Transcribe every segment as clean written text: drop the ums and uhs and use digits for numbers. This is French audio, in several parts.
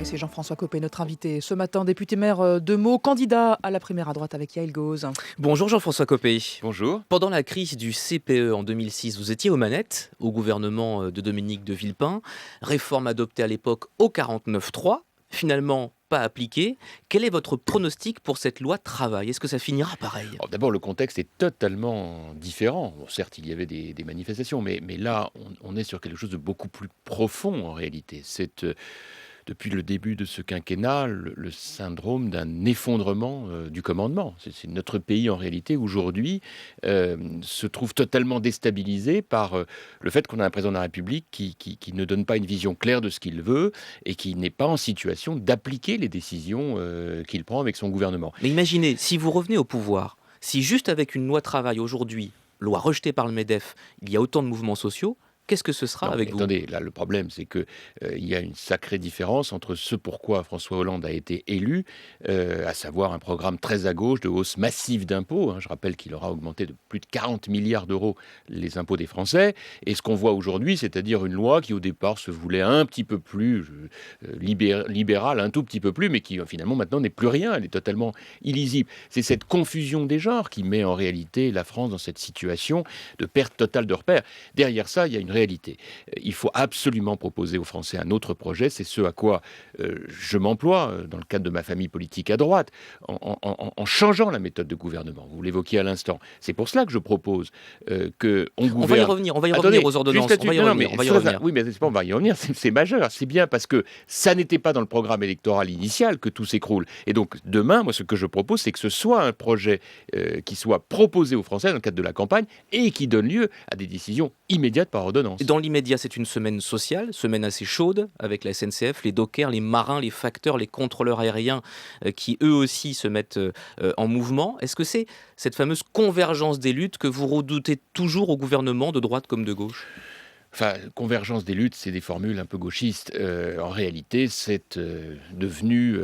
c'est Jean-François Copé, notre invité ce matin, député-maire de Meaux, candidat à la primaire à droite avec Yael Gauze. Bonjour Jean-François Copé. Bonjour. Pendant la crise du CPE en 2006, vous étiez aux manettes, au gouvernement de Dominique de Villepin. Réforme adoptée à l'époque au 49.3, finalement pas appliquée. Quel est votre pronostic pour cette loi travail ? Est-ce que ça finira pareil ? Alors, d'abord, le contexte est totalement différent. Bon, certes, il y avait des manifestations, mais là, on est sur quelque chose de beaucoup plus profond en réalité. Depuis le début de ce quinquennat, le syndrome d'un effondrement du commandement. C'est notre pays, en réalité, aujourd'hui, se trouve totalement déstabilisé par le fait qu'on a un président de la République qui ne donne pas une vision claire de ce qu'il veut et qui n'est pas en situation d'appliquer les décisions qu'il prend avec son gouvernement. Mais imaginez, si vous revenez au pouvoir, si juste avec une loi travail aujourd'hui, loi rejetée par le MEDEF, il y a autant de mouvements sociaux, qu'est-ce que ce sera avec vous ? Attendez, là le problème c'est que il y a une sacrée différence entre ce pourquoi François Hollande a été élu, à savoir un programme très à gauche de hausse massive d'impôts. Je rappelle qu'il aura augmenté de plus de 40 milliards d'euros les impôts des Français. Et ce qu'on voit aujourd'hui, c'est-à-dire une loi qui au départ se voulait un petit peu plus libérale, un tout petit peu plus, mais qui finalement maintenant n'est plus rien. Elle est totalement illisible. C'est cette confusion des genres qui met en réalité la France dans cette situation de perte totale de repères. Derrière ça, il y a une réalité. Il faut absolument proposer aux Français un autre projet. C'est ce à quoi je m'emploie dans le cadre de ma famille politique à droite, en changeant la méthode de gouvernement. Vous l'évoquiez à l'instant. C'est pour cela que je propose qu'on gouverne... On va y revenir aux ordonnances. On va y revenir. Oui, mais on va y revenir. C'est majeur. C'est bien parce que ça n'était pas dans le programme électoral initial que tout s'écroule. Et donc, demain, moi, ce que je propose, c'est que ce soit un projet qui soit proposé aux Français dans le cadre de la campagne et qui donne lieu à des décisions immédiates par ordonnance. Dans l'immédiat, c'est une semaine sociale, semaine assez chaude, avec la SNCF, les dockers, les marins, les facteurs, les contrôleurs aériens qui eux aussi se mettent en mouvement. Est-ce que c'est cette fameuse convergence des luttes que vous redoutez toujours au gouvernement, de droite comme de gauche ? Enfin, convergence des luttes, c'est des formules un peu gauchistes. En réalité, c'est devenu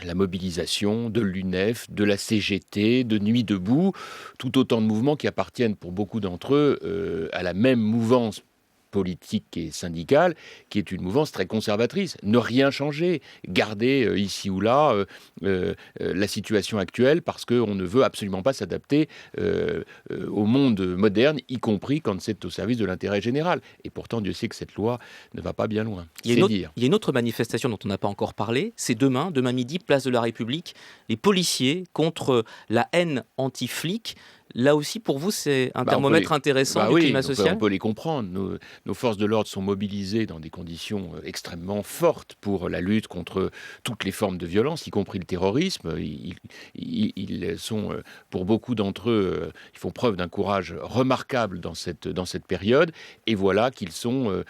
la mobilisation de l'UNEF, de la CGT, de Nuit debout, tout autant de mouvements qui appartiennent pour beaucoup d'entre eux à la même mouvance politique et syndicale, qui est une mouvance très conservatrice. Ne rien changer, garder ici ou là la situation actuelle parce qu'on ne veut absolument pas s'adapter au monde moderne, y compris quand c'est au service de l'intérêt général. Et pourtant, Dieu sait que cette loi ne va pas bien loin. Il y a une autre manifestation dont on n'a pas encore parlé, c'est demain midi, place de la République, les policiers contre la haine anti-flic. Là aussi, pour vous, c'est un thermomètre intéressant du climat social ? On peut les comprendre. Nos forces de l'ordre sont mobilisées dans des conditions extrêmement fortes pour la lutte contre toutes les formes de violence, y compris le terrorisme. Ils sont, pour beaucoup d'entre eux, ils font preuve d'un courage remarquable dans cette période. Et voilà qu'ils sont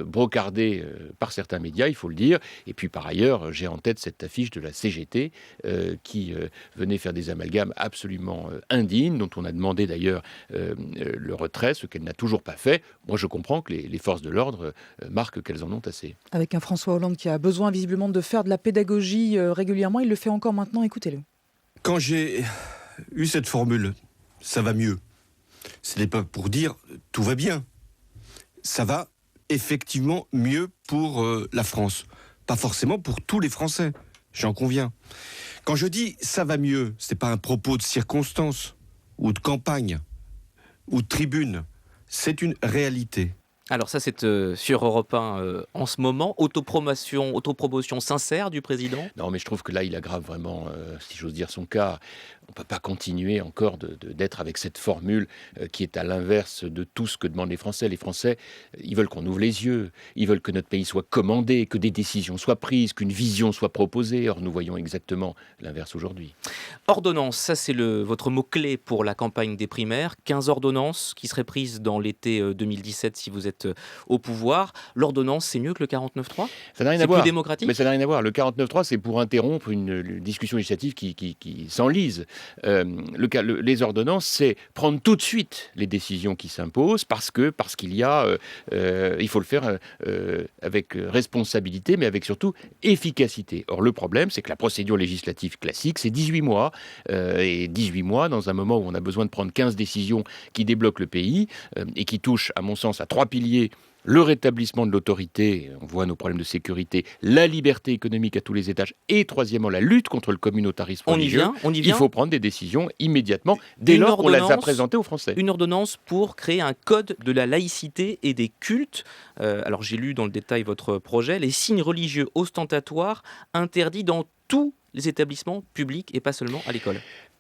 brocardés par certains médias, il faut le dire. Et puis, par ailleurs, j'ai en tête cette affiche de la CGT qui venait faire des amalgames absolument indignes, dont on a demandé d'ailleurs le retrait, ce qu'elle n'a toujours pas fait. Moi, je comprends que les forces de l'ordre marquent qu'elles en ont assez. Avec un François Hollande qui a besoin visiblement de faire de la pédagogie régulièrement, il le fait encore maintenant, écoutez-le. Quand j'ai eu cette formule, ça va mieux, ce n'est pas pour dire tout va bien. Ça va effectivement mieux pour la France. Pas forcément pour tous les Français, j'en conviens. Quand je dis ça va mieux, ce n'est pas un propos de circonstance ou de campagne, ou de tribune. C'est une réalité. Alors ça, c'est sur Europe 1 en ce moment. Autopromotion sincère du président ? Non, mais je trouve que là, il aggrave vraiment, si j'ose dire, son cas. On ne peut pas continuer encore d'être avec cette formule qui est à l'inverse de tout ce que demandent les Français. Les Français, ils veulent qu'on ouvre les yeux, ils veulent que notre pays soit commandé, que des décisions soient prises, qu'une vision soit proposée. Or, nous voyons exactement l'inverse aujourd'hui. Ordonnance, ça c'est votre mot-clé pour la campagne des primaires. 15 ordonnances qui seraient prises dans l'été 2017 si vous êtes au pouvoir. L'ordonnance, c'est mieux que le 49.3 ? Ça n'a rien c'est à voir. Plus démocratique ? Mais ça n'a rien à voir. Le 49.3, c'est pour interrompre une discussion législative qui s'enlise. Les ordonnances, c'est prendre tout de suite les décisions qui s'imposent parce qu'il y a, il faut le faire avec responsabilité, mais avec surtout efficacité. Or, le problème, c'est que la procédure législative classique, c'est 18 mois. Et 18 mois, dans un moment où on a besoin de prendre 15 décisions qui débloquent le pays et qui touchent, à mon sens, à 3 piliers le rétablissement de l'autorité, on voit nos problèmes de sécurité, la liberté économique à tous les étages, et troisièmement, la lutte contre le communautarisme On y religieux, vient, on y il vient. faut prendre des décisions immédiatement, dès Une lors qu'on les a ordonnance- présentées aux Français. Une ordonnance pour créer un code de la laïcité et des cultes. Alors j'ai lu dans le détail votre projet. Les signes religieux ostentatoires interdits dans tous les établissements publics et pas seulement à l'école.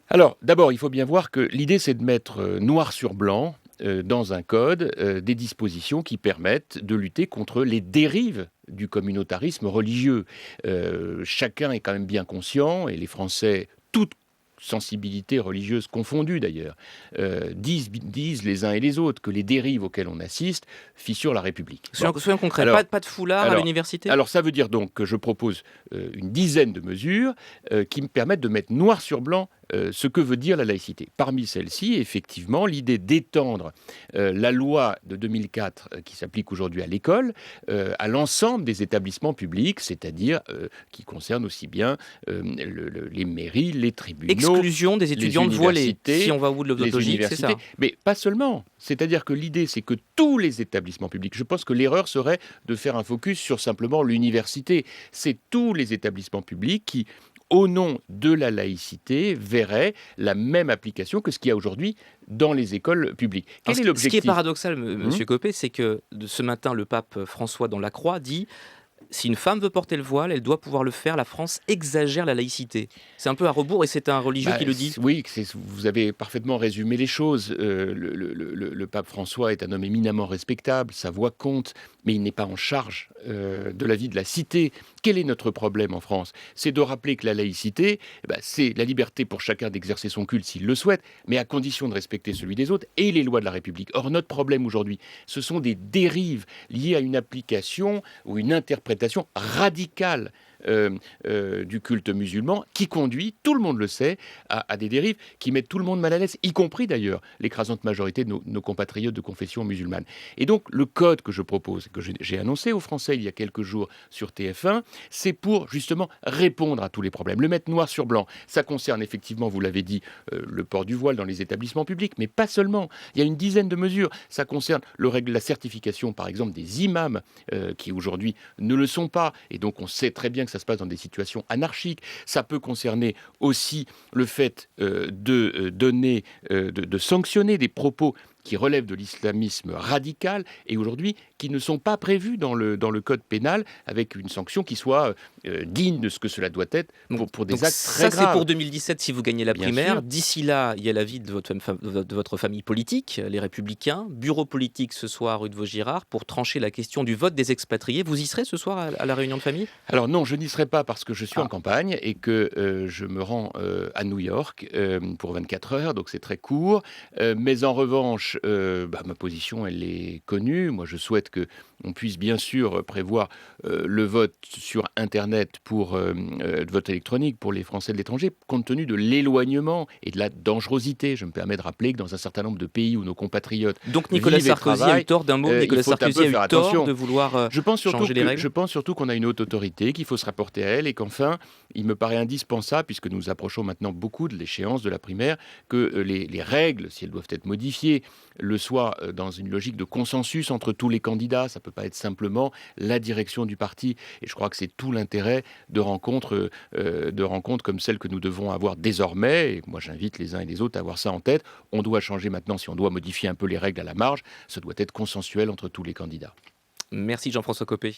Alors, d'abord, il faut bien voir que l'idée, c'est de mettre noir sur blanc dans un code des dispositions qui permettent de lutter contre les dérives du communautarisme religieux. Chacun est quand même bien conscient, et les Français, toutes sensibilités religieuses confondues d'ailleurs, disent les uns et les autres que les dérives auxquelles on assiste fissurent la République. Soyons concrets, Alors- pas de foulard à alors- l'université. Alors ça veut dire donc que je propose une dizaine de mesures qui me permettent de mettre noir sur blanc ce que veut dire la laïcité. Parmi celles-ci, effectivement, l'idée d'étendre la loi de 2004 qui s'applique aujourd'hui à l'école à l'ensemble des établissements publics, c'est-à-dire qui concerne aussi bien les mairies, les tribunaux, Exclusion des étudiants de voilés. universités, Si on va au bout de les votre logique, c'est ça. universités. Mais pas seulement. C'est-à-dire que l'idée, c'est que tous les établissements publics, je pense que l'erreur serait de faire un focus sur simplement l'université. C'est tous les établissements publics qui, au nom de la laïcité, verraient la même application que ce qu'il y a aujourd'hui dans les écoles publiques. Quel est Alors, ce qui est l'objectif ? paradoxal, monsieur Copé, c'est que ce matin, le pape François dans la Croix dit si une femme veut porter le voile, elle doit pouvoir le faire. La France exagère la laïcité. C'est un peu à rebours et c'est un religieux qui le dit. Oui, vous avez parfaitement résumé les choses. Le pape François est un homme éminemment respectable, sa voix compte, mais il n'est pas en charge de la vie de la cité. Quel est notre problème en France ? C'est de rappeler que la laïcité, c'est la liberté pour chacun d'exercer son culte s'il le souhaite, mais à condition de respecter celui des autres et les lois de la République. Or, notre problème aujourd'hui, ce sont des dérives liées à une application ou une interprétation radicale du culte musulman qui conduit, tout le monde le sait, à des dérives qui mettent tout le monde mal à l'aise, y compris d'ailleurs l'écrasante majorité de nos compatriotes de confession musulmane. Et donc le code que je propose, que j'ai annoncé aux Français il y a quelques jours sur TF1, c'est pour justement répondre à tous les problèmes, le mettre noir sur blanc. Ça concerne effectivement, vous l'avez dit, le port du voile dans les établissements publics, mais pas seulement. Il y a une dizaine de mesures. Ça concerne la certification, par exemple, des imams qui aujourd'hui ne le sont pas. Et donc on sait très bien que ça se passe dans des situations anarchiques. Ça peut concerner aussi le fait de sanctionner des propos qui relèvent de l'islamisme radical et aujourd'hui qui ne sont pas prévus dans le code pénal avec une sanction qui soit digne de ce que cela doit être pour des actes très graves. Ça, c'est pour 2017 si vous gagnez la Bien primaire. sûr. D'ici là, il y a la vie de votre famille politique, les Républicains. Bureau politique ce soir, rue de Vaugirard, pour trancher la question du vote des expatriés. Vous y serez ce soir à la réunion de famille ? Alors non, je n'y serai pas parce que je suis en campagne et que je me rends à New York pour 24 heures, donc c'est très court. Mais en revanche, ma position, elle est connue. Moi, je souhaite qu'on puisse bien sûr prévoir le vote sur Internet pour le vote électronique pour les Français de l'étranger, compte tenu de l'éloignement et de la dangerosité. Je me permets de rappeler que dans un certain nombre de pays où nos compatriotes Donc Nicolas vivent et Sarkozy a travaillent, eu tort d'un mot. Nicolas il faut un Sarkozy peu a eu faire tort attention. de vouloir Je pense changer les règles. surtout qu'on a une haute autorité, qu'il faut se rapporter à elle et qu'enfin, il me paraît indispensable, puisque nous approchons maintenant beaucoup de l'échéance de la primaire, que les règles, si elles doivent être modifiées, le soient dans une logique de consensus entre tous les candidats. Ça ne peut pas être simplement la direction du parti. Et je crois que c'est tout l'intérêt de rencontres comme celles que nous devons avoir désormais. Et moi, j'invite les uns et les autres à avoir ça en tête. On doit changer maintenant, si on doit modifier un peu les règles à la marge, ça doit être consensuel entre tous les candidats. Merci Jean-François Copé.